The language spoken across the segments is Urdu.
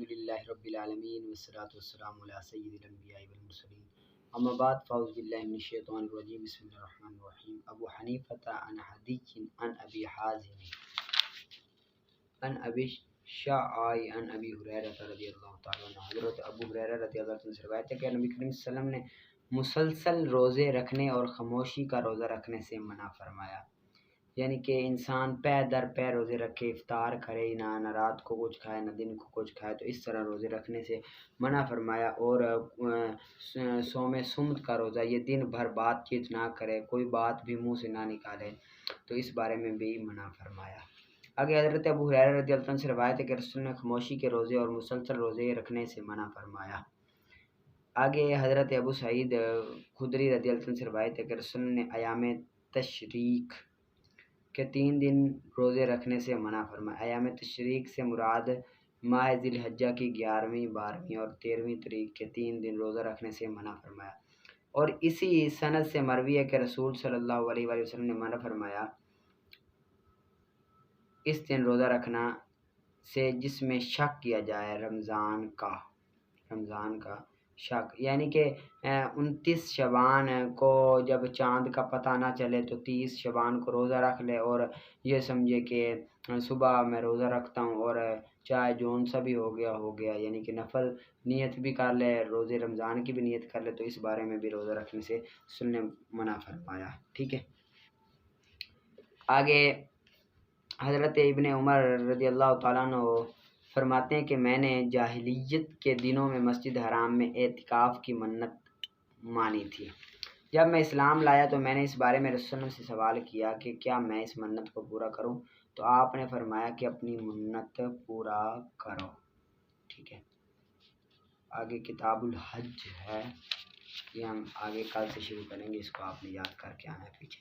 للہ رب العالمین والصلاة والسلام علی سید الانبیاء والمرسلین اما بعد فاعوذ باللہ من الشیطان الرجیم بسم اللہ الرحمن الرحیم ابو حنیفۃ عن حدیث عن ابی حازم عن ابی شعاع عن ابی ہریرہ رضی اللہ تعالی عنہ حضرت ابو ہریرہ رضی اللہ عنہ سے روایت ہے کہ نبی کریم صلی اللہ علیہ وسلم نے مسلسل روزے رکھنے اور خاموشی کا روزہ رکھنے سے منع فرمایا، یعنی کہ انسان پے در پے روزے رکھے، افطار کرے نہ رات کو کچھ کھائے نہ دن کو کچھ کھائے، تو اس طرح روزے رکھنے سے منع فرمایا۔ اور صوم صمت کا روزہ، یہ دن بھر بات چیت نہ کرے، کوئی بات بھی منہ سے نہ نکالے، تو اس بارے میں بھی منع فرمایا۔ آگے حضرت ابو ہریرہ رضی اللہ عنہ سے روایت ہے کہ رسول نے خاموشی کے روزے اور مسلسل روزے رکھنے سے منع فرمایا۔ آگے حضرت ابو سعید خدری رضی اللہ عنہ سے روایت ہے کہ رسول نے ایام تشریق کہ 3 دن روزے رکھنے سے منع فرمایا۔ ایام تشریق سے مراد ماہ ذی الحجہ کی 11ویں، 12ویں اور 13ویں تاریخ کے 3 دن روزہ رکھنے سے منع فرمایا۔ اور اسی سند سے مروی ہے کہ رسول صلی اللہ علیہ وآلہ وسلم نے منع فرمایا اس دن روزہ رکھنا سے جس میں شک کیا جائے، رمضان کا شک، یعنی کہ 29 شعبان کو جب چاند کا پتہ نہ چلے تو 30 شعبان کو روزہ رکھ لے، اور یہ سمجھے کہ صبح میں روزہ رکھتا ہوں اور چاہے جون سا بھی ہو گیا، یعنی کہ نفل نیت بھی کر لے، روزے رمضان کی بھی نیت کر لے، تو اس بارے میں بھی روزہ رکھنے سے رسول نے منع فرمایا۔ ٹھیک ہے، آگے حضرت ابن عمر رضی اللہ تعالیٰ عنہ فرماتے ہیں کہ میں نے جاہلیت کے دنوں میں مسجد حرام میں اعتکاف کی منت مانی تھی۔ جب میں اسلام لایا تو میں نے اس بارے میں رسول اللہ سے سوال کیا کہ کیا میں اس منت کو پورا کروں، تو آپ نے فرمایا کہ اپنی منت پورا کرو۔ ٹھیک ہے، آگے کتاب الحج ہے، یہ ہم آگے کل سے شروع کریں گے، اس کو آپ نے یاد کر کے آنا ہے پیچھے۔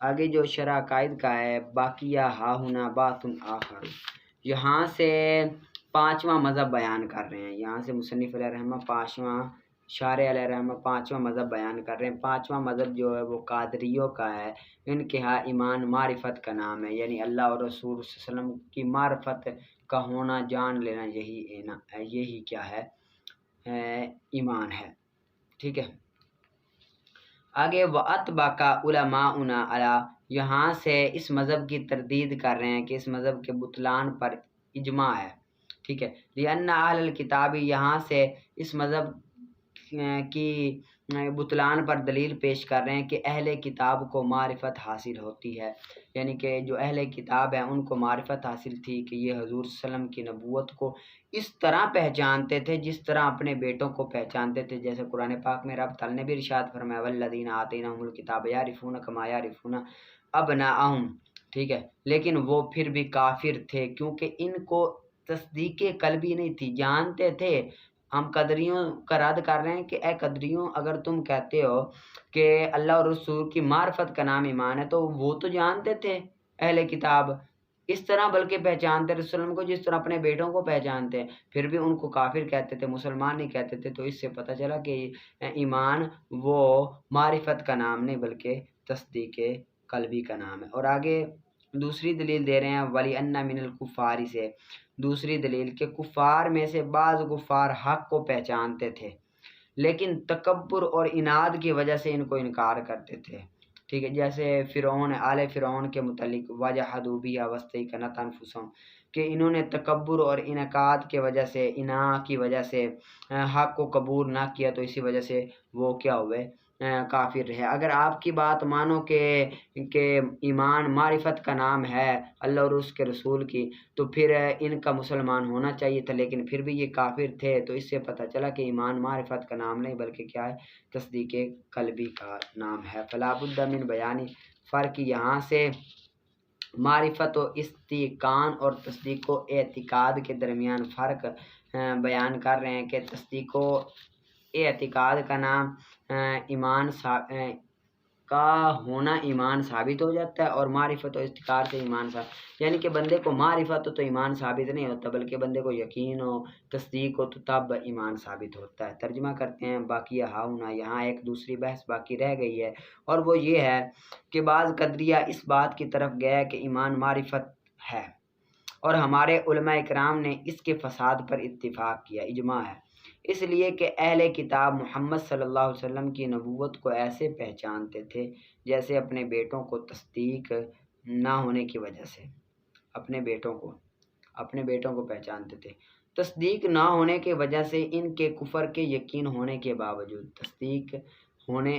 آگے جو شرح عقائد کا ہے، باقیہ ہا ہنا بات آخر، یہاں سے 5واں مذہب بیان کر رہے ہیں، یہاں سے مصنف علیہ رحمہ شارح علیہ رحمہ 5واں مذہب بیان کر رہے ہیں۔ 5واں مذہب جو ہے وہ قادریوں کا ہے، ان کے ہاں ایمان معرفت کا نام ہے، یعنی اللہ اور رسول صلی اللہ علیہ وسلم کی معرفت کا ہونا، جان لینا، یہی کیا ہے، ایمان ہے۔ ٹھیک ہے، آگے وَأَطْبَقَ عُلَمَاؤُنَا عَلَىٰ، یہاں سے اس مذہب کی تردید کر رہے ہیں کہ اس مذہب کے بطلان پر اجماع ہے۔ ٹھیک ہے، لِأَنَّ أَهْلَ الْكِتَابِ، یہاں سے اس مذہب کی بطلان پر دلیل پیش کر رہے ہیں کہ اہل کتاب کو معرفت حاصل ہوتی ہے، یعنی کہ جو اہل کتاب ہیں ان کو معرفت حاصل تھی کہ یہ حضور صلی اللہ علیہ وسلم کی نبوت کو اس طرح پہچانتے تھے جس طرح اپنے بیٹوں کو پہچانتے تھے، جیسے قرآن پاک میں رب تعالیٰ نے بھی ارشاد فرمایا وَالَّذِينَ آتَيْنَاهُمُ الْكِتَابَ يَعْرِفُونَ كَمَا يَعْرِفُونَ أَبْنَاءَهُمْ۔ ٹھیک ہے، لیکن وہ پھر بھی کافر تھے کیونکہ ان کو تصدیق قلبی نہیں تھی، جانتے تھے۔ ہم قدریوں کا رد کر رہے ہیں کہ اے قدریوں، اگر تم کہتے ہو کہ اللہ اور رسول کی معرفت کا نام ایمان ہے، تو وہ تو جانتے تھے اہل کتاب اس طرح، بلکہ پہچانتے رسول اللہ کو جس طرح اپنے بیٹوں کو پہچانتے ہیں، پھر بھی ان کو کافر کہتے تھے، مسلمان نہیں کہتے تھے۔ تو اس سے پتہ چلا کہ ایمان وہ معرفت کا نام نہیں بلکہ تصدیق قلبی کا نام ہے۔ اور آگے دوسری دلیل دے رہے ہیں وَلِأَنَّ مِنَ الْكُفَّارِ سے، دوسری دلیل کہ کفار میں سے بعض کفار حق کو پہچانتے تھے لیکن تکبر اور اناد کی وجہ سے ان کو انکار کرتے تھے۔ ٹھیک ہے، جیسے فرعون، آل فرعون کے متعلق وَجَحَدُوا بِهَا وَاسْتَيْقَنَتْهَا أَنفُسُهُمْ، کہ انہوں نے تکبر اور انعقاد کی وجہ سے، اناد کی وجہ سے حق کو قبول نہ کیا، تو اسی وجہ سے وہ کیا ہوئے، کافر رہے۔ اگر آپ کی بات مانو کہ ایمان معرفت کا نام ہے اللہ اور اس کے رسول کی، تو پھر ان کا مسلمان ہونا چاہیے تھا، لیکن پھر بھی یہ کافر تھے، تو اس سے پتہ چلا کہ ایمان معرفت کا نام نہیں بلکہ کیا ہے، تصدیق قلبی کا نام ہے۔ فلا بد من بیانی، فرق یہاں سے معرفت و استیقان اور تصدیق و اعتقاد کے درمیان فرق بیان کر رہے ہیں کہ تصدیق و اعتقاد کا نام ایمان کا ہونا ایمان ثابت ہو جاتا ہے، اور معرفت و استقرار سے ایمان ثابت، یعنی کہ بندے کو معرفت ہو تو ایمان ثابت نہیں ہوتا بلکہ بندے کو یقین ہو، تصدیق ہو، تو تب ایمان ثابت ہوتا ہے۔ ترجمہ کرتے ہیں باقی ہاؤنا، یہاں ایک دوسری بحث باقی رہ گئی ہے، اور وہ یہ ہے کہ بعض قدریہ اس بات کی طرف گیا کہ ایمان معرفت ہے اور ہمارے علماء اکرام نے اس کے فساد پر اتفاق کیا، اجماع ہے، اس لیے کہ اہل کتاب محمد صلی اللہ علیہ وسلم کی نبوت کو ایسے پہچانتے تھے جیسے اپنے بیٹوں کو تصدیق نہ ہونے کی وجہ سے اپنے بیٹوں کو پہچانتے تھے، تصدیق نہ ہونے کی وجہ سے ان کے کفر کے یقین ہونے کے باوجود، تصدیق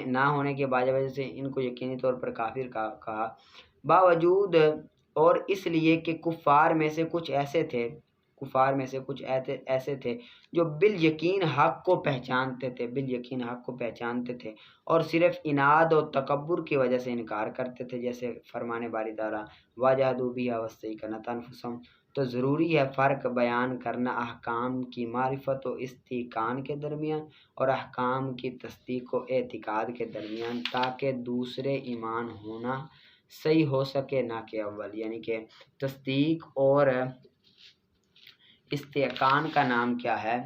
نہ ہونے کے وجہ سے ان کو یقینی طور پر کافر کہا باوجود، اور اس لیے کہ کفار میں سے کچھ ایسے تھے جو بالیقین حق کو پہچانتے تھے اور صرف عناد و تکبر کی وجہ سے انکار کرتے تھے، جیسے فرمان باری تعالیٰ وَجَحَدُوا بِهَا وَاسْتَيْقَنَتْهَا أَنفُسُهُمْ۔ تو ضروری ہے فرق بیان کرنا احکام کی معرفت و استیقان کے درمیان اور احکام کی تصدیق و اعتقاد کے درمیان، تاکہ دوسرے ایمان ہونا صحیح ہو سکے نہ کہ اول، یعنی کہ تصدیق اور استیقان کا نام کیا ہے،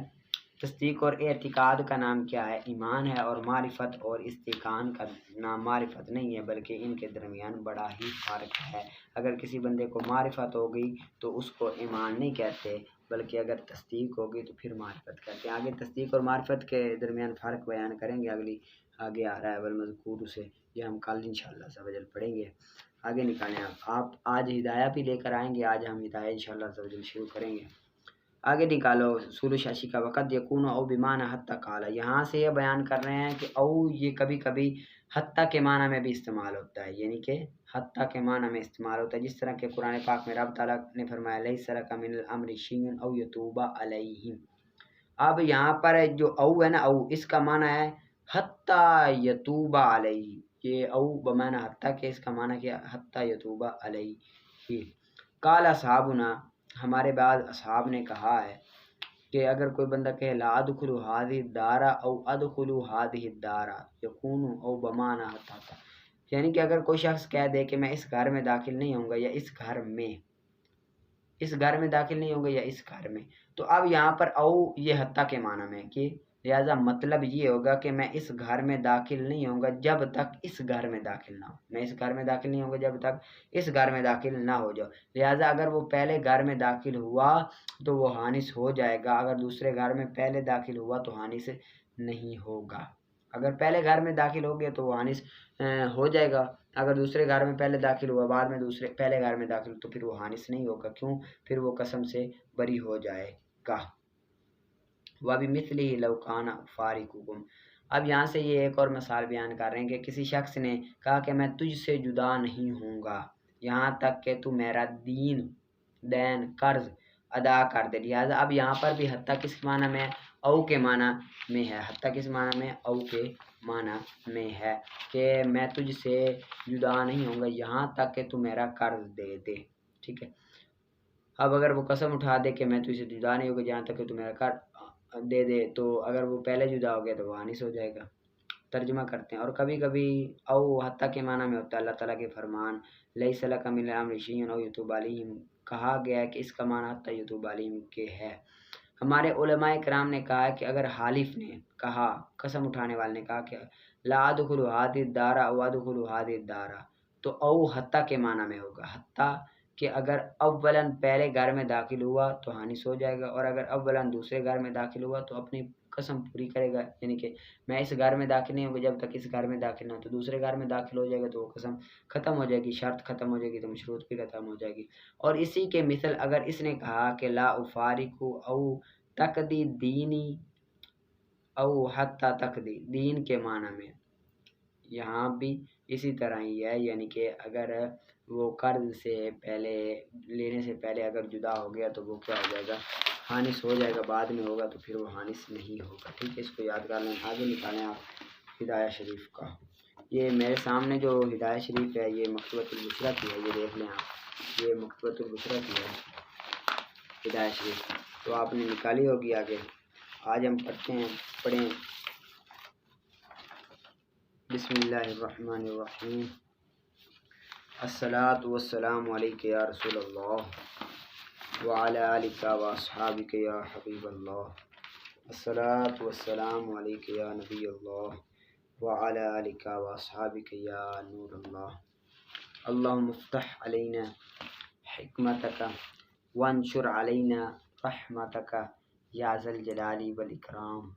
تصدیق اور اعتقاد کا نام کیا ہے، ایمان ہے، اور معرفت اور استیقان کا نام معرفت نہیں ہے، بلکہ ان کے درمیان بڑا ہی فرق ہے۔ اگر کسی بندے کو معرفت ہو گئی تو اس کو ایمان نہیں کہتے، بلکہ اگر تصدیق ہوگی تو پھر معرفت کہتے ہیں۔ آگے تصدیق اور معرفت کے درمیان فرق بیان کریں گے، آگے آ رہا ہے والمذکور سے، یہ ہم کل انشاءاللہ سبجل پڑھیں گے۔ آگے نکالیں آپ آج ہدایہ بھی لے کر آئیں گے، آج ہم ہدایہ انشاءاللہ سبجل شروع کریں گے۔ آگے نکالو اصول شاشی کا وقت یکون او بمعنی حتی قال، یہاں سے یہ بیان کر رہے ہیں کہ او یہ کبھی کبھی حتی کے معنی میں بھی استعمال ہوتا ہے، یعنی کہ حتی کے معنی میں استعمال ہوتا ہے، جس طرح کہ قرآن پاک میں رب تعالیٰ نے فرمایا لیس لک من الامر شیء او یتوب علیہم۔ اب یہاں پر جو او ہے نا، او اس کا معنی ہے حتی یتوب علیہ، یہ او بمعنی حتی کہ اس کا معنی کیا، حتی یتوب علیہ۔ قال اصحابنا، ہمارے بعض اصحاب نے کہا ہے کہ اگر کوئی بندہ کہے لا ادخل هذه الدار او ادخل هذه الدار یکون او بمعنی حتی، یعنی کہ اگر کوئی شخص کہہ دے کہ میں اس گھر میں داخل نہیں ہوں گا یا اس گھر میں داخل نہیں ہوں گا یا اس گھر میں، تو اب یہاں پر او یہ حتی کے معنی میں کہ لہذا مطلب یہ ہوگا کہ میں اس گھر میں داخل نہیں ہوں گا جب تک اس گھر میں داخل نہ ہو، میں اس گھر میں داخل نہیں ہوں گا جب تک اس گھر میں داخل نہ ہو جاؤ، لہذا اگر وہ پہلے گھر میں داخل ہوا تو وہ حانس ہو جائے گا، اگر دوسرے گھر میں پہلے داخل ہوا تو حانس نہیں ہوگا، اگر پہلے گھر میں داخل ہو گیا تو وہ حانس ہو جائے گا، اگر دوسرے گھر میں پہلے داخل ہوا بعد میں پہلے گھر میں داخل تو پھر وہ حانس نہیں ہوگا، کیوں؟ پھر وہ قسم سے بری ہو جائے گا۔ وَبِمِثْلِهِ لَوْ كَانَ فَارِقُكُمْ، اب یہاں سے یہ ایک اور مثال بیان کر رہے ہیں کہ کسی شخص نے کہا کہ میں تجھ سے جدا نہیں ہوں گا یہاں تک کہ تو میرا دین قرض ادا کر دے، لہٰذا اب یہاں پر بھی حتیٰ کس معنی میں، او کے معنی میں ہے، حتیٰ کس معنی میں، او کے معنی میں ہے کہ میں تجھ سے جدا نہیں ہوں گا یہاں تک کہ تو میرا قرض دے دے، ٹھیک ہے۔ اب اگر وہ قسم اٹھا دے کہ میں تجھ سے جدا نہیں ہوگا جہاں تک کہ تو میرا قرض دے دے، تو اگر وہ پہلے جدا ہو گیا تو وہ حانس ہو جائے گا۔ ترجمہ کرتے ہیں، اور کبھی کبھی او حتیٰ کے معنی میں ہوتا ہے اللہ تعالیٰ کے فرمان لیس لک من الامر شیء او یتوب علیہم، کہا گیا ہے کہ اس کا معنی حتی یتوب علیہم کے ہے۔ ہمارے علماء کرام نے کہا کہ اگر حالف نے کہا، قسم اٹھانے والے نے کہا کہ لا ادخل هذه الدار او ادخل هذه الدار، تو او حتیٰ کے معنی میں ہوگا، حتیٰ کہ اگر اولاً پہلے گھر میں داخل ہوا تو حانس ہو جائے گا، اور اگر اولاً دوسرے گھر میں داخل ہوا تو اپنی قسم پوری کرے گا، یعنی کہ میں اس گھر میں داخل نہیں ہوں گا جب تک اس گھر میں داخل نہ ہو، تو دوسرے گھر میں داخل ہو جائے گا تو وہ قسم ختم ہو جائے گی، شرط ختم ہو جائے گی تو مشروط بھی ختم ہو جائے گی۔ اور اسی کے مثل اگر اس نے کہا کہ لا افارق او تقدی دینی او حتی تقدی، دین کے معنی میں یہاں بھی اسی طرح ہی ہے، یعنی کہ اگر وہ قرض سے پہلے لینے سے پہلے اگر جدا ہو گیا تو وہ کیا ہو جائے گا، حانس ہو جائے گا، بعد میں ہوگا تو پھر وہ حانس نہیں ہوگا، ٹھیک ہے، اس کو یاد کر لیں۔ آگے نکالیں آپ ہدایہ شریف کا، یہ میرے سامنے جو ہدایہ شریف ہے یہ مکتبۃ البشریٰ کی ہے، یہ دیکھ لیں آپ، یہ مکتبۃ البشریٰ کی ہے ہدایہ شریف، تو آپ نے نکالی ہوگی۔ آگے آج ہم پڑھیں بسم اللہ الرحمن الرحیم، الصلاۃ والسلام علیک یا رسول اللہ وعلی آلک واصحابک یا حبیب اللہ، الصلاۃ والسلام علیک یا نبی اللہ وعلی آلک واصحابک یا نور اللہ، اللہم افتح علینا حکمتک وانشر علینا رحمتک یا ذا الجلال والاکرام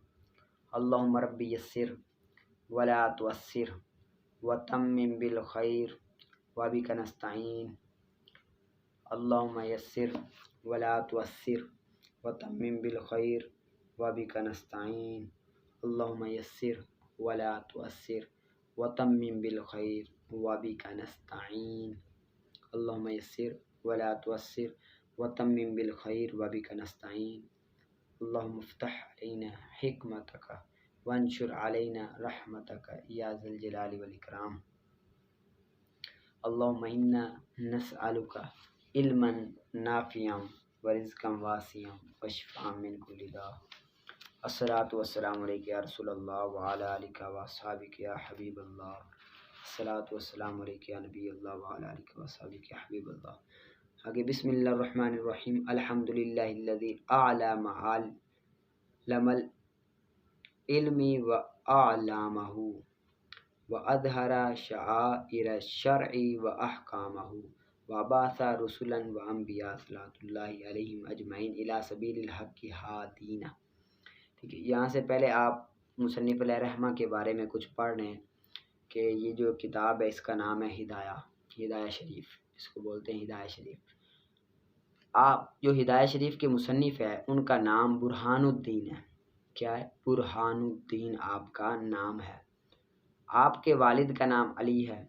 اللہم ربی یسر ولا تعسر وتمم بالخیر وبک نستعین اللہم یسر ولا تعسر وتمم بالخیر وبک نستعین اللہم یسر ولا تعسر وتمم بالخیر وبک نستعین اللہم یسر ولا تعسر وتمم بالخیر وبک نستعین اللہم افتح علینا حکمتک وانشر علینا رحمتک یا ذا الجلال والاکرام اللہم انا نسألک علما نافعا ورزقا واسعا وشفاء من کل داء الصلاۃ والسلام علیک یا رسول اللہ وعلی آلک واصحابک یا حبیب اللہ الصلاۃ والسلام علیک یا نبی اللہ وعلی آلک واصحابک یا حبیب اللہ۔ آگے بسم اللہ الرحمن الرحیم الحمدللہ الذی اعلم علم العلم واعلامہ واظہر شعائر الشرع واحکامہ وبعث رسلا وانبیاء صلوات اللہ علیہم اجمعین الی سبیل الحق ہادین۔ ٹھیک ہے، یہاں سے پہلے آپ مصنف علیہ رحمہ کے بارے میں کچھ پڑھ لیں کہ یہ جو کتاب ہے اس کا نام ہے ہدایہ شریف، اس کو بولتے ہیں ہدایہ شریف۔ آپ جو ہدایہ شریف کے مصنف ہے ان کا نام برہان الدین ہے۔ کیا ہے؟ برہان الدین آپ کا نام ہے۔ آپ کے والد کا نام علی ہے،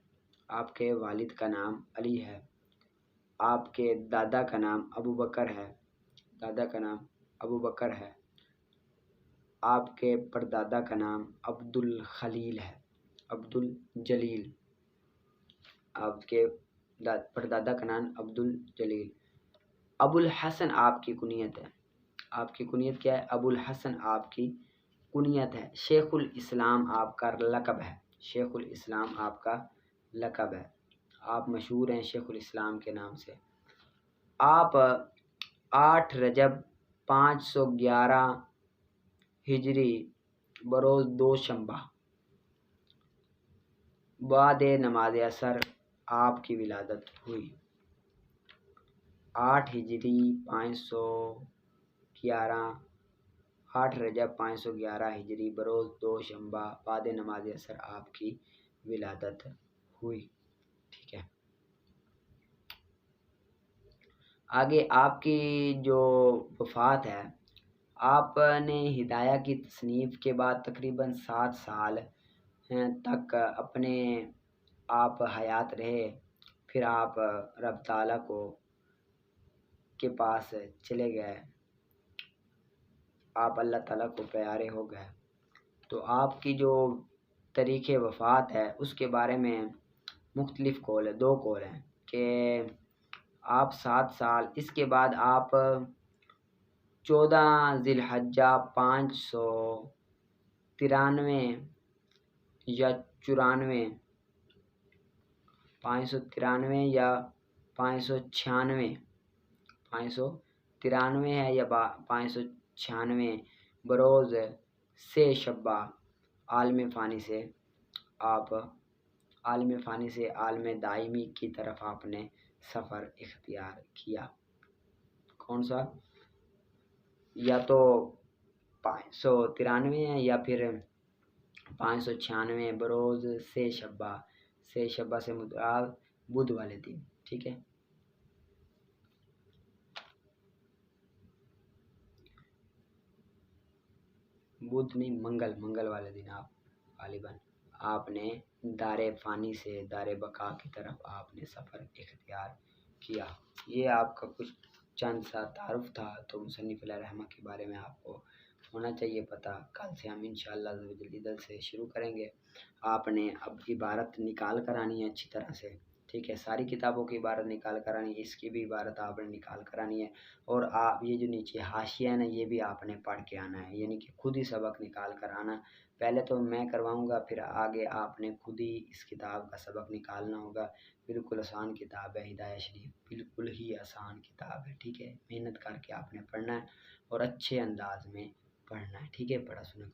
آپ کے والد کا نام علی ہے، آپ کے دادا کا نام ابو بکر ہے، دادا کا نام ابو بکر ہے، آپ کے پردادا کا نام عبد الخلیل ہے، عبد الجلیل، آپ کے پردادا کا نام عبد الجلیل۔ ابو الحسن آپ کی کنیت ہے، آپ کی کنیت کیا ہے؟ ابو الحسن آپ کی کنیت ہے۔ شیخ الاسلام آپ کا لقب ہے، شیخ الاسلام آپ کا لقب ہے، آپ مشہور ہیں شیخ الاسلام کے نام سے۔ آپ 8 رجب 511 ہجری بروز دوشنبہ بعد نماز عصر آپ کی ولادت ہوئی۔ 8 ہجری 511 8 رجب 511 ہجری بروز دوشنبہ بعد نماز عصر آپ کی ولادت ہوئی۔ ٹھیک ہے، آگے آپ کی جو وفات ہے، آپ نے ہدایہ کی تصنیف کے بعد تقریباً 7 سال تک اپنے آپ حیات رہے، پھر آپ رب تعالیٰ کے پاس چلے گئے، آپ اللہ تعالیٰ کو پیارے ہو گئے۔ تو آپ کی جو تاریخ وفات ہے اس کے بارے میں مختلف قول ہے، 2 قول ہیں کہ آپ 7 سال، اس کے بعد آپ 14 ذی الحجہ 593 یا 94 یا 593 ہے یا 596 بروز سے شبہ عالم فانی سے عالم دائمی کی طرف آپ نے سفر اختیار کیا۔ کون سا؟ یا تو 593 ہے یا پھر 596 بروز سے شبہ سے مراد بدھ والے دن۔ ٹھیک ہے، بدھ نہیں، منگل والے دن آپ غالباً آپ نے دار فانی سے دار بقا کی طرف آپ نے سفر اختیار کیا۔ یہ آپ کا کچھ چند سا تعارف تھا، تو مصنف علیہ رحمہ کے بارے میں آپ کو ہونا چاہیے پتہ۔ کل سے ہم انشاءاللہ ادل سے شروع کریں گے۔ آپ نے اب عبارت نکال کر آنی ہے اچھی طرح سے، ٹھیک ہے، ساری کتابوں کی عبارت نکال کر آنی ہے، اس کی بھی عبارت آپ نے نکال کر آنی ہے، اور آپ یہ جو نیچے حاشیہ ہے نا یہ بھی آپ نے پڑھ کے آنا ہے، یعنی کہ خود ہی سبق نکال کر آنا۔ پہلے تو میں کرواؤں گا، پھر آگے آپ نے خود ہی اس کتاب کا سبق نکالنا ہوگا۔ بالکل آسان کتاب ہے ہدایہ شریف، بالکل ہی آسان کتاب ہے، ٹھیک ہے، محنت کر کے آپ نے پڑھنا ہے اور اچھے انداز میں پڑھنا ہے، ٹھیک ہے، پڑھا سنا۔